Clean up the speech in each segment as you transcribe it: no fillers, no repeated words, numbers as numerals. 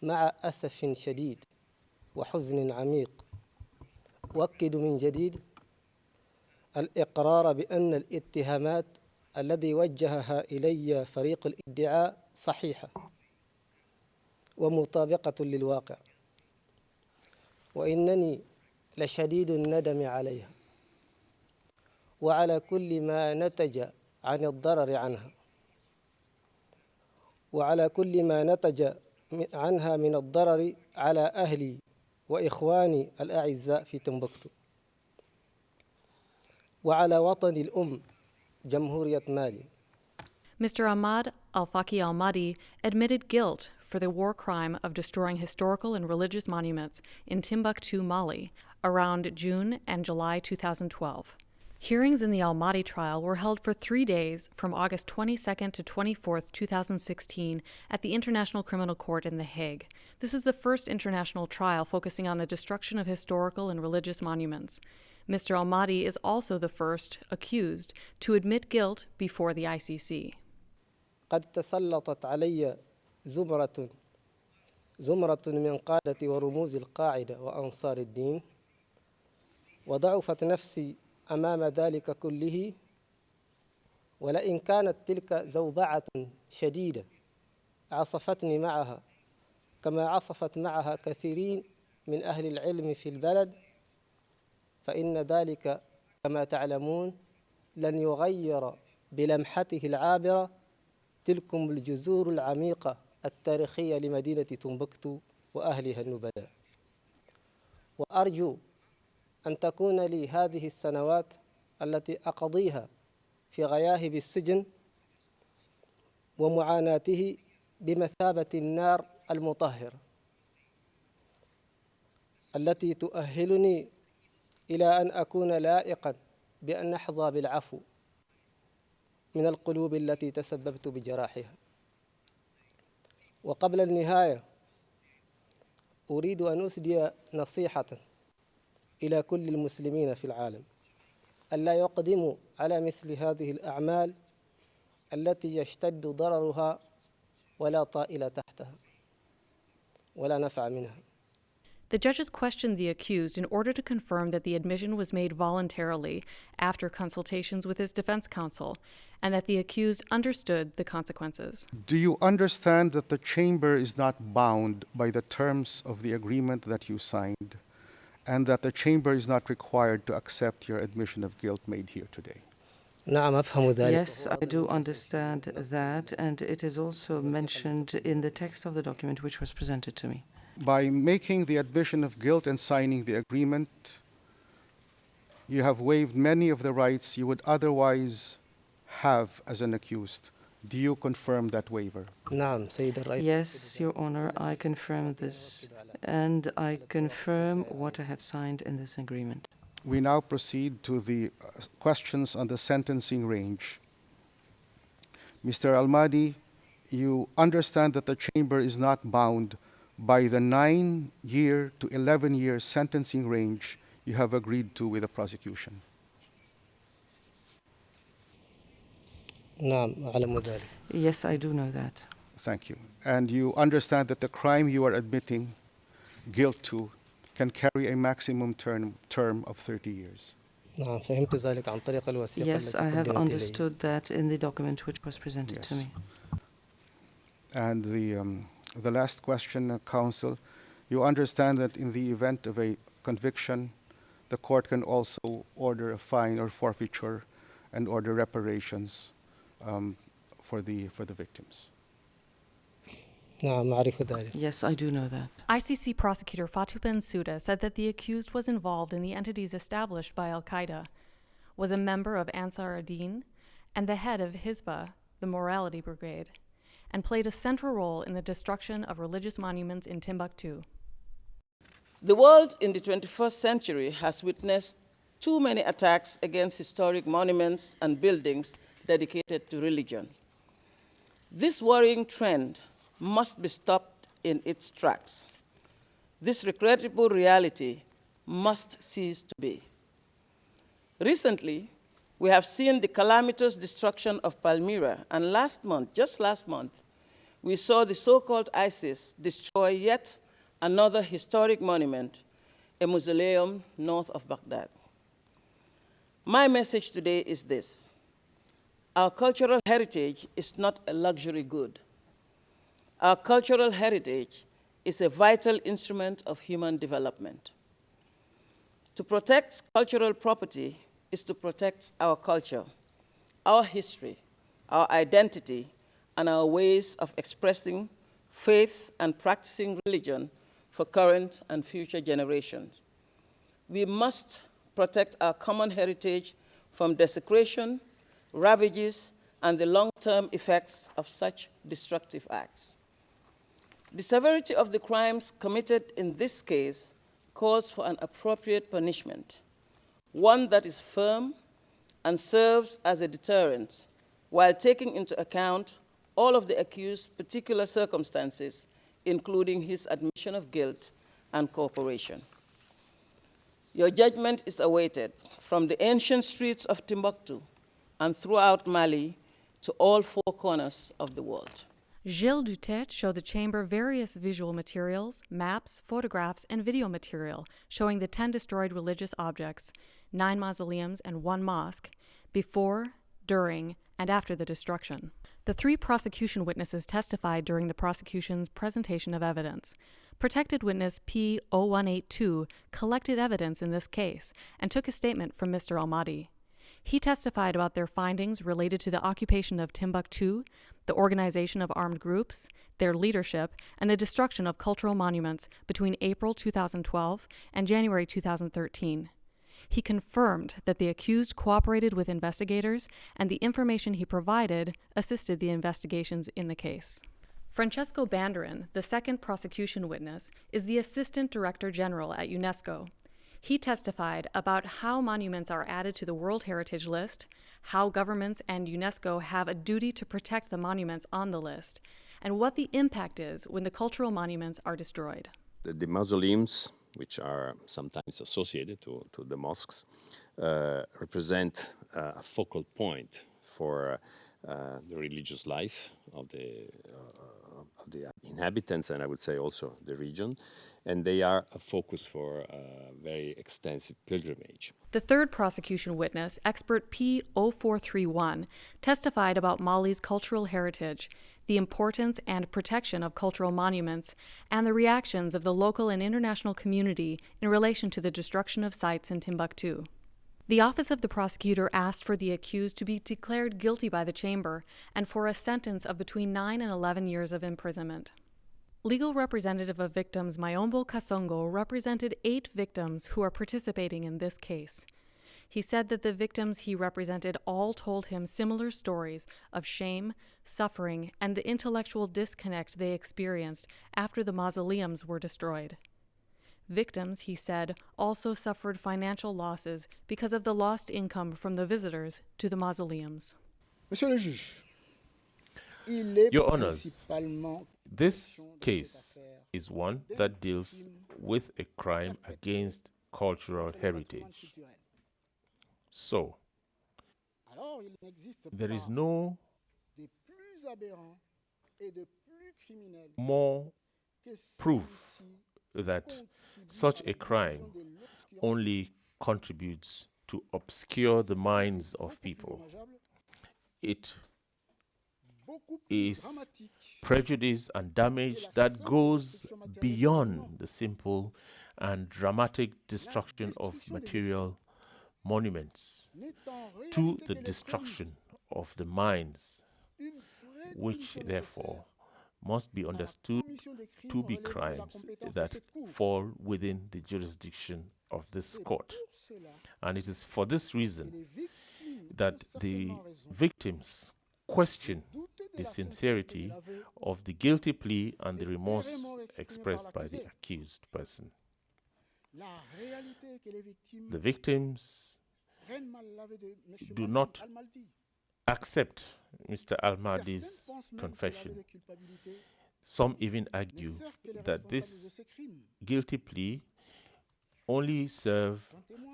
مع أسف شديد وحزن عميق أؤكد من جديد الإقرار بأن الاتهامات الذي وجهها إلي فريق الادعاء صحيحة ومطابقة للواقع، وإنني لشديد الندم عليها وعلى كل ما نتج عن الضرر عنها، وعلى كل ما نتج عنها من الضرر على أهلي وإخواني الأعزاء في تمبكتو، وعلى وطني الأم جمهورية مالي. Mr. Ahmad al-Faqi al-Mahdi admitted guilt for the war crime of destroying historical and religious monuments in Timbuktu, Mali, around June and July 2012. Hearings in the al-Mahdi trial were held for 3 days from August 22nd to 24th, 2016 at the International Criminal Court in The Hague. This is the first international trial focusing on the destruction of historical and religious monuments. Mr. al-Mahdi is also the first accused to admit guilt before the ICC. قد تسلطت علي زمرة من قادة ورموز القاعدة وأنصار الدين، وضعفت نفسي أمام ذلك كله، ولئن كانت تلك زوبعة شديدة عصفتني معها كما عصفت معها كثيرين من أهل العلم في البلد، فإن ذلك كما تعلمون لن يغير بلمحته العابرة تلكم الجذور العميقة التاريخية لمدينة تمبكتو وأهلها النبلاء. وأرجو أن تكون لي هذه السنوات التي أقضيها في غياهب السجن ومعاناته بمثابة النار المطهرة التي تؤهلني إلى أن أكون لائقا بأن أحظى بالعفو من القلوب التي تسببت بجراحها. وقبل النهاية أريد أن أسدي نصيحة إلى كل المسلمين في العالم ألا يقدموا على مثل هذه الأعمال التي يشتد ضررها ولا طائل تحتها ولا نفع منها. The judges questioned the accused in order to confirm that the admission was made voluntarily after consultations with his defense counsel and that the accused understood the consequences. Do you understand that the chamber is not bound by the terms of the agreement that you signed and that the chamber is not required to accept your admission of guilt made here today? Yes, I do understand that, and it is also mentioned in the text of the document which was presented to me. By making the admission of guilt and signing the agreement, you have waived many of the rights you would otherwise have as an accused. Do you confirm that waiver? Yes, Your Honor, I confirm this, and I confirm what I have signed in this agreement. We now proceed to the questions on the sentencing range. Mr. Al-Mahdi, you understand that the chamber is not bound by the 9-year to 11-year sentencing range you have agreed to with the prosecution. Yes, I do know that. Thank you. And you understand that the crime you are admitting guilt to can carry a maximum term of 30 years. Yes, I have understood that in the document which was presented to me. And the last question, counsel, you understand that in the event of a conviction, the court can also order a fine or forfeiture and order reparations for the victims. Yes, I do know that. ICC prosecutor Fatou Bensouda said that the accused was involved in the entities established by Al-Qaeda, was a member of Ansar ad-Din, and the head of Hizbah, the Morality Brigade, and played a central role in the destruction of religious monuments in Timbuktu. The world in the 21st century has witnessed too many attacks against historic monuments and buildings dedicated to religion. This worrying trend must be stopped in its tracks. This regrettable reality must cease to be. Recently, we have seen the calamitous destruction of Palmyra, and just last month, we saw the so-called ISIS destroy yet another historic monument, a mausoleum north of Baghdad. My message today is this: our cultural heritage is not a luxury good. Our cultural heritage is a vital instrument of human development. To protect cultural property is to protect our culture, our history, our identity, and our ways of expressing faith and practicing religion for current and future generations. We must protect our common heritage from desecration, ravages, and the long-term effects of such destructive acts. The severity of the crimes committed in this case calls for an appropriate punishment, one that is firm and serves as a deterrent while taking into account all of the accused's particular circumstances, including his admission of guilt and cooperation. Your judgment is awaited from the ancient streets of Timbuktu and throughout Mali to all four corners of the world. Gilles Dutet showed the chamber various visual materials, maps, photographs, and video material showing the 10 destroyed religious objects, 9 mausoleums and 1 mosque, before, during, and after the destruction. The 3 prosecution witnesses testified during the prosecution's presentation of evidence. Protected witness P0182 collected evidence in this case and took a statement from Mr. Mahdi. He testified about their findings related to the occupation of Timbuktu, the organization of armed groups, their leadership, and the destruction of cultural monuments between April 2012 and January 2013. He confirmed that the accused cooperated with investigators and the information he provided assisted the investigations in the case. Francesco Banderin, the second prosecution witness, is the Assistant Director General at Unesco. He testified about how monuments are added to the World Heritage List, how governments and UNESCO have a duty to protect the monuments on the list, and what the impact is when the cultural monuments are destroyed. The mausoleums, which are sometimes associated to the mosques, represent a focal point for the religious life of the inhabitants, and I would say also the region, and they are a focus for a very extensive pilgrimage. The third prosecution witness, expert P0431, testified about Mali's cultural heritage, the importance and protection of cultural monuments, and the reactions of the local and international community in relation to the destruction of sites in Timbuktu. The Office of the Prosecutor asked for the accused to be declared guilty by the chamber and for a sentence of between 9 and 11 years of imprisonment. Legal representative of victims Mayombo Kasongo represented 8 victims who are participating in this case. He said that the victims he represented all told him similar stories of shame, suffering, and the intellectual disconnect they experienced after the mausoleums were destroyed. Victims, he said, also suffered financial losses because of the lost income from the visitors to the mausoleums. Your Honors, this case is one that deals with a crime against cultural heritage. So, there is no more proof that such a crime only contributes to obscure the minds of people. It is prejudice and damage that goes beyond the simple and dramatic destruction of material monuments to the destruction of the minds, which therefore must be understood to be crimes that fall within the jurisdiction of this court. And it is for this reason that the victims question the sincerity of the guilty plea and the remorse expressed by the accused person. The victims do not accept Mr. Al-Mahdi's confession. Some even argue that this guilty plea only serves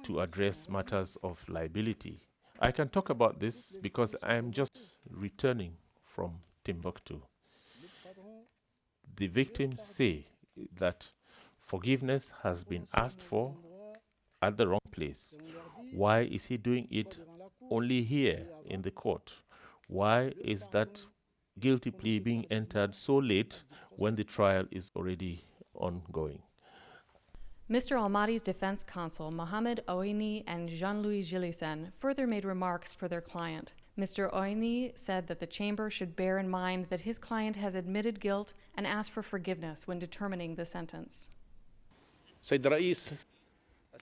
to address matters of liability. I can talk about this because I am just returning from Timbuktu. the victims say that forgiveness has been asked for at the wrong place. Why is he doing it only here in the court? Why is that guilty plea being entered so late when the trial is already ongoing? Mr. Almadi's defense counsel, Mohamed Ouini and Jean-Louis Gillisen, further made remarks for their client. Mr. Ouini said that the chamber should bear in mind that his client has admitted guilt and asked for forgiveness when determining the sentence.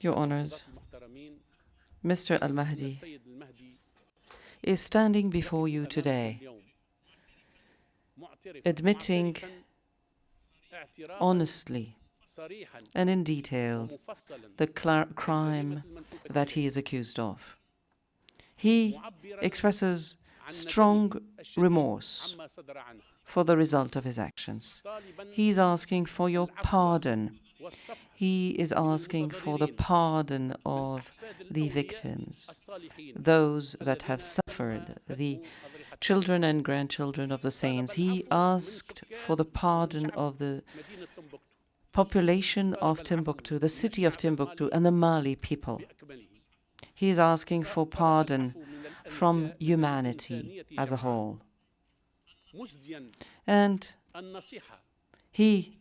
Your Honors, Mr. Al-Mahdi is standing before you today, admitting honestly and in detail the crime that he is accused of. He expresses strong remorse for the result of his actions. He is asking for your pardon. He is asking for the pardon of the victims, those that have suffered, the children and grandchildren of the saints. He asked for the pardon of the population of Timbuktu, the city of Timbuktu, and the Mali people. He is asking for pardon from humanity as a whole. And he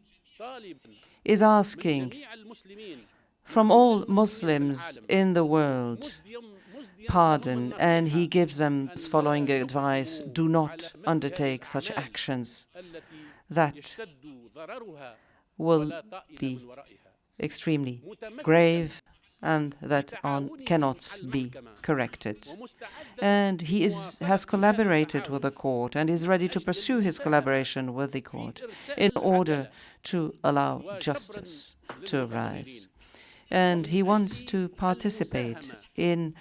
is asking from all Muslims in the world pardon, and he gives them this following advice: do not undertake such actions that will be extremely grave and that cannot be corrected. And he has collaborated with the court and is ready to pursue his collaboration with the court in order to allow justice to arise. And he wants to participate in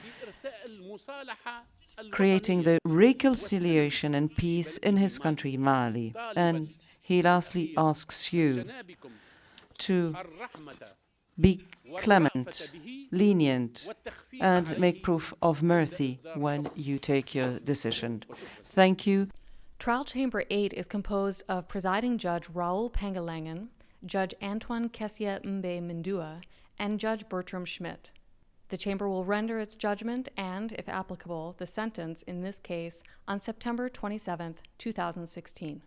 creating the reconciliation and peace in his country, Mali. And he lastly asks you to be clement, lenient, and make proof of mercy when you take your decision. Thank you. Trial Chamber 8 is composed of Presiding Judge Raoul Pangalangan, Judge Antoine Kessia Mbe Mindua, and Judge Bertram Schmidt. The Chamber will render its judgment and, if applicable, the sentence in this case on September 27, 2016.